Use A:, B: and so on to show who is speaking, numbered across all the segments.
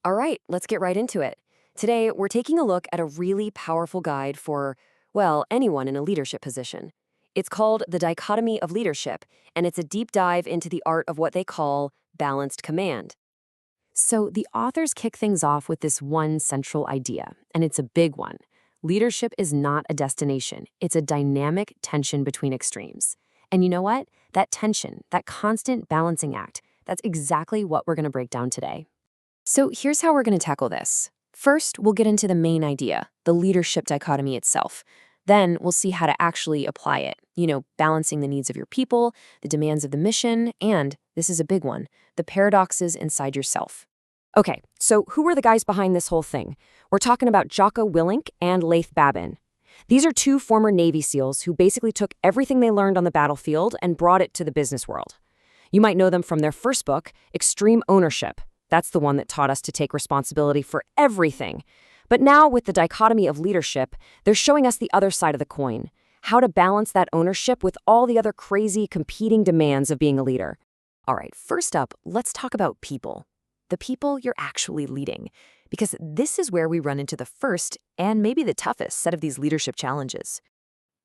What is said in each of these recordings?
A: All right, let's get right into it. Today, we're taking a look at a really powerful guide for, well, anyone in a leadership position. It's called The Dichotomy of Leadership, and it's a deep dive into the art of what they call balanced command. So, the authors kick things off with this one central idea, and it's a big one. Leadership is not a destination, it's a dynamic tension between extremes. And you know what? That tension, that constant balancing act, that's exactly what we're going to break down today. So here's how we're going to tackle this. First, we'll get into the main idea, the leadership dichotomy itself. Then we'll see how to actually apply it, balancing the needs of your people, the demands of the mission, and, this is a big one, the paradoxes inside yourself. Okay, so who are the guys behind this whole thing? We're talking about Jocko Willink and Leif Babin. These are two former Navy SEALs who basically took everything they learned on the battlefield and brought it to the business world. You might know them from their first book, Extreme Ownership. That's the one that taught us to take responsibility for everything. But now, with the dichotomy of leadership, they're showing us the other side of the coin, how to balance that ownership with all the other crazy, competing demands of being a leader. All right, first up, let's talk about people. The people you're actually leading, because this is where we run into the first and maybe the toughest set of these leadership challenges.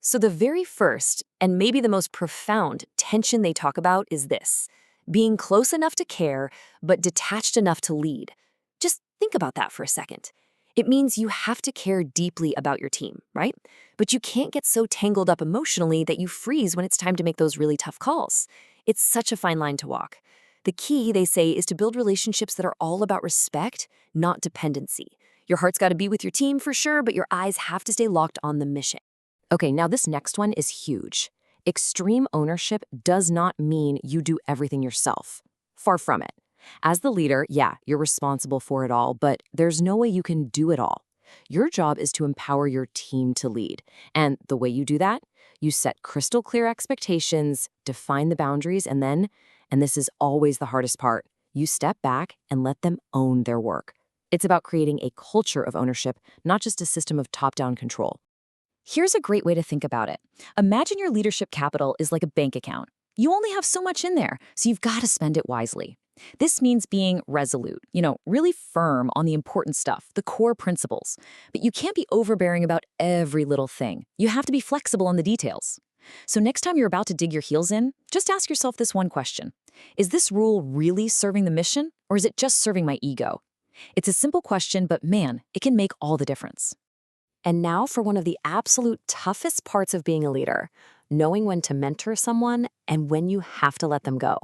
A: So the very first, and maybe the most profound tension they talk about is this: being close enough to care, but detached enough to lead. Just think about that for a second. It means you have to care deeply about your team, right? But you can't get so tangled up emotionally that you freeze when it's time to make those really tough calls. It's such a fine line to walk. The key, they say, is to build relationships that are all about respect, not dependency. Your heart's got to be with your team for sure, but your eyes have to stay locked on the mission. Okay, now this next one is huge. Extreme ownership does not mean you do everything yourself. Far from it. As the leader, yeah, you're responsible for it all, but there's no way you can do it all. Your job is to empower your team to lead. And the way you do that, you set crystal clear expectations, define the boundaries, and then, and this is always the hardest part, you step back and let them own their work. It's about creating a culture of ownership, not just a system of top-down control. Here's a great way to think about it. Imagine your leadership capital is like a bank account. You only have so much in there, so you've got to spend it wisely. This means being resolute, really firm on the important stuff, the core principles. But you can't be overbearing about every little thing. You have to be flexible on the details. So next time you're about to dig your heels in, just ask yourself this one question. Is this rule really serving the mission, or is it just serving my ego? It's a simple question, but man, it can make all the difference. And now for one of the absolute toughest parts of being a leader, knowing when to mentor someone and when you have to let them go.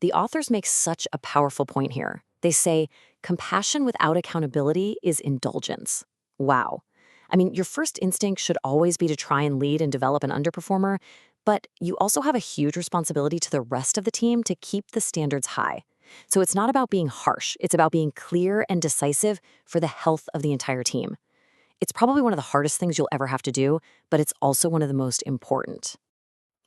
A: The authors make such a powerful point here. They say, compassion without accountability is indulgence. Wow. I mean, your first instinct should always be to try and lead and develop an underperformer, but you also have a huge responsibility to the rest of the team to keep the standards high. So it's not about being harsh, it's about being clear and decisive for the health of the entire team. It's probably one of the hardest things you'll ever have to do, but it's also one of the most important.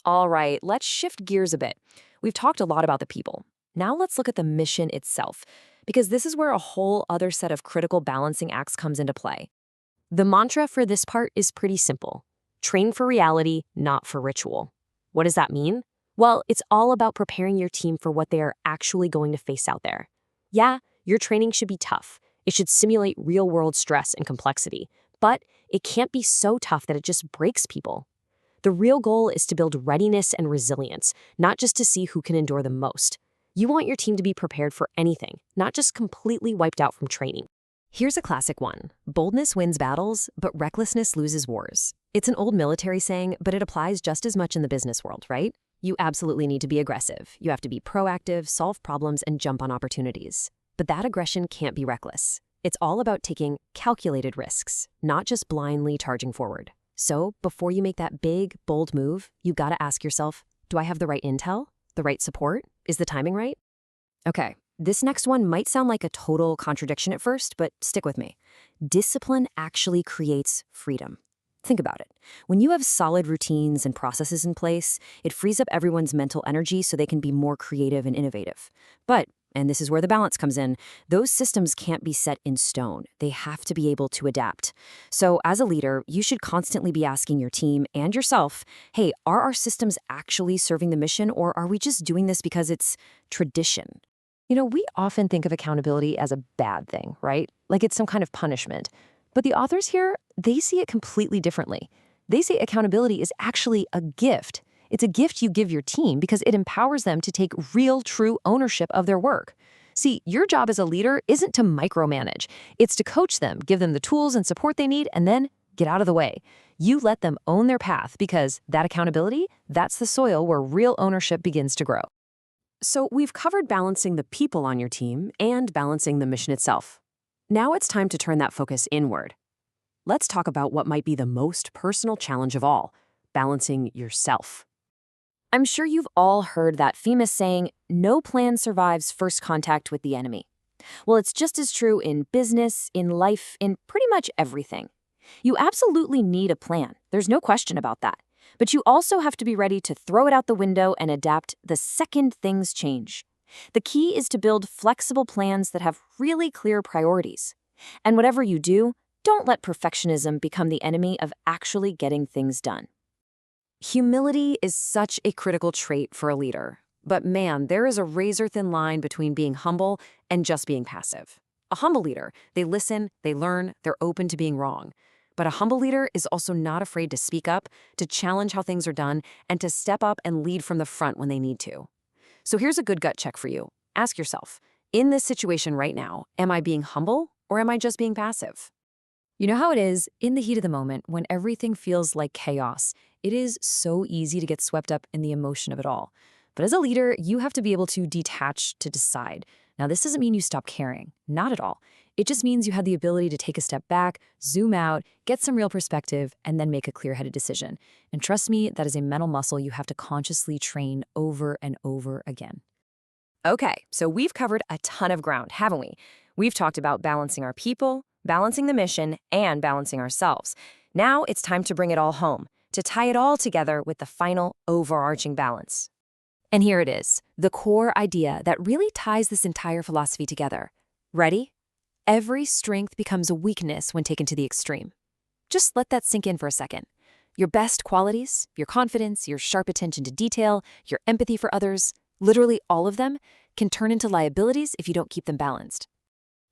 A: All right, let's shift gears a bit. We've talked a lot about the people. Now let's look at the mission itself, because this is where a whole other set of critical balancing acts comes into play. The mantra for this part is pretty simple. Train for reality, not for ritual. What does that mean? Well, it's all about preparing your team for what they are actually going to face out there. Yeah, your training should be tough. It should simulate real-world stress and complexity. But it can't be so tough that it just breaks people. The real goal is to build readiness and resilience, not just to see who can endure the most. You want your team to be prepared for anything, not just completely wiped out from training. Here's a classic one. Boldness wins battles, but recklessness loses wars. It's an old military saying, but it applies just as much in the business world, right? You absolutely need to be aggressive. You have to be proactive, solve problems, and jump on opportunities. But that aggression can't be reckless. It's all about taking calculated risks, not just blindly charging forward. So before you make that big, bold move, you gotta ask yourself, do I have the right intel? The right support? Is the timing right? Okay, this next one might sound like a total contradiction at first, but stick with me. Discipline actually creates freedom. Think about it. When you have solid routines and processes in place, it frees up everyone's mental energy so they can be more creative and innovative. But and this is where the balance comes in, those systems can't be set in stone. They have to be able to adapt. So as a leader, you should constantly be asking your team and yourself, hey, are our systems actually serving the mission, or are we just doing this because it's tradition? We often think of accountability as a bad thing, right? Like it's some kind of punishment. But the authors here, they see it completely differently. They say accountability is actually a gift. It's a gift you give your team because it empowers them to take real, true ownership of their work. See, your job as a leader isn't to micromanage. It's to coach them, give them the tools and support they need, and then get out of the way. You let them own their path because that accountability, that's the soil where real ownership begins to grow. So we've covered balancing the people on your team and balancing the mission itself. Now it's time to turn that focus inward. Let's talk about what might be the most personal challenge of all, balancing yourself. I'm sure you've all heard that famous saying, no plan survives first contact with the enemy. Well, it's just as true in business, in life, in pretty much everything. You absolutely need a plan. There's no question about that. But you also have to be ready to throw it out the window and adapt the second things change. The key is to build flexible plans that have really clear priorities. And whatever you do, don't let perfectionism become the enemy of actually getting things done. Humility is such a critical trait for a leader. But man, there is a razor-thin line between being humble and just being passive. A humble leader, they listen, they learn, they're open to being wrong. But a humble leader is also not afraid to speak up, to challenge how things are done, and to step up and lead from the front when they need to. So here's a good gut check for you. Ask yourself, in this situation right now, am I being humble or am I just being passive? You know how it is, in the heat of the moment, when everything feels like chaos, it is so easy to get swept up in the emotion of it all. But as a leader, you have to be able to detach to decide. Now, this doesn't mean you stop caring. Not at all. It just means you have the ability to take a step back, zoom out, get some real perspective, and then make a clear-headed decision. And trust me, that is a mental muscle you have to consciously train over and over again. Okay, so we've covered a ton of ground, haven't we? We've talked about balancing our people, balancing the mission, and balancing ourselves. Now it's time to bring it all home, to tie it all together with the final overarching balance. And here it is, the core idea that really ties this entire philosophy together. Ready? Every strength becomes a weakness when taken to the extreme. Just let that sink in for a second. Your best qualities, your confidence, your sharp attention to detail, your empathy for others, literally all of them, can turn into liabilities if you don't keep them balanced.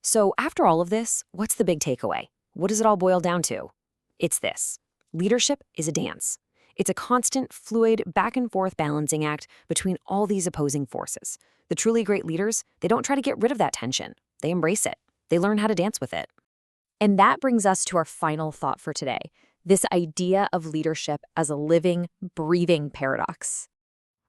A: So after all of this, what's the big takeaway? What does it all boil down to? It's this. Leadership is a dance. It's a constant, fluid, back-and-forth balancing act between all these opposing forces. The truly great leaders, they don't try to get rid of that tension. They embrace it. They learn how to dance with it. And that brings us to our final thought for today, this idea of leadership as a living, breathing paradox.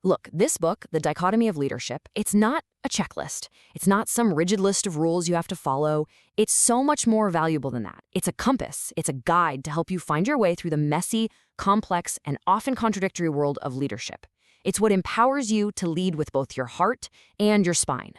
A: Look, this book, The Dichotomy of Leadership, it's not a checklist. It's not some rigid list of rules you have to follow. It's so much more valuable than that. It's a compass. It's a guide to help you find your way through the messy, complex, and often contradictory world of leadership. It's what empowers you to lead with both your heart and your spine.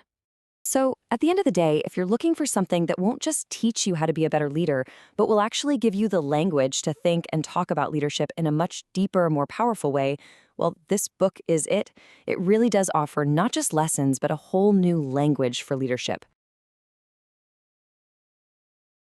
A: So, at the end of the day, if you're looking for something that won't just teach you how to be a better leader, but will actually give you the language to think and talk about leadership in a much deeper, more powerful way, well, this book is it. It really does offer not just lessons, but a whole new language for leadership.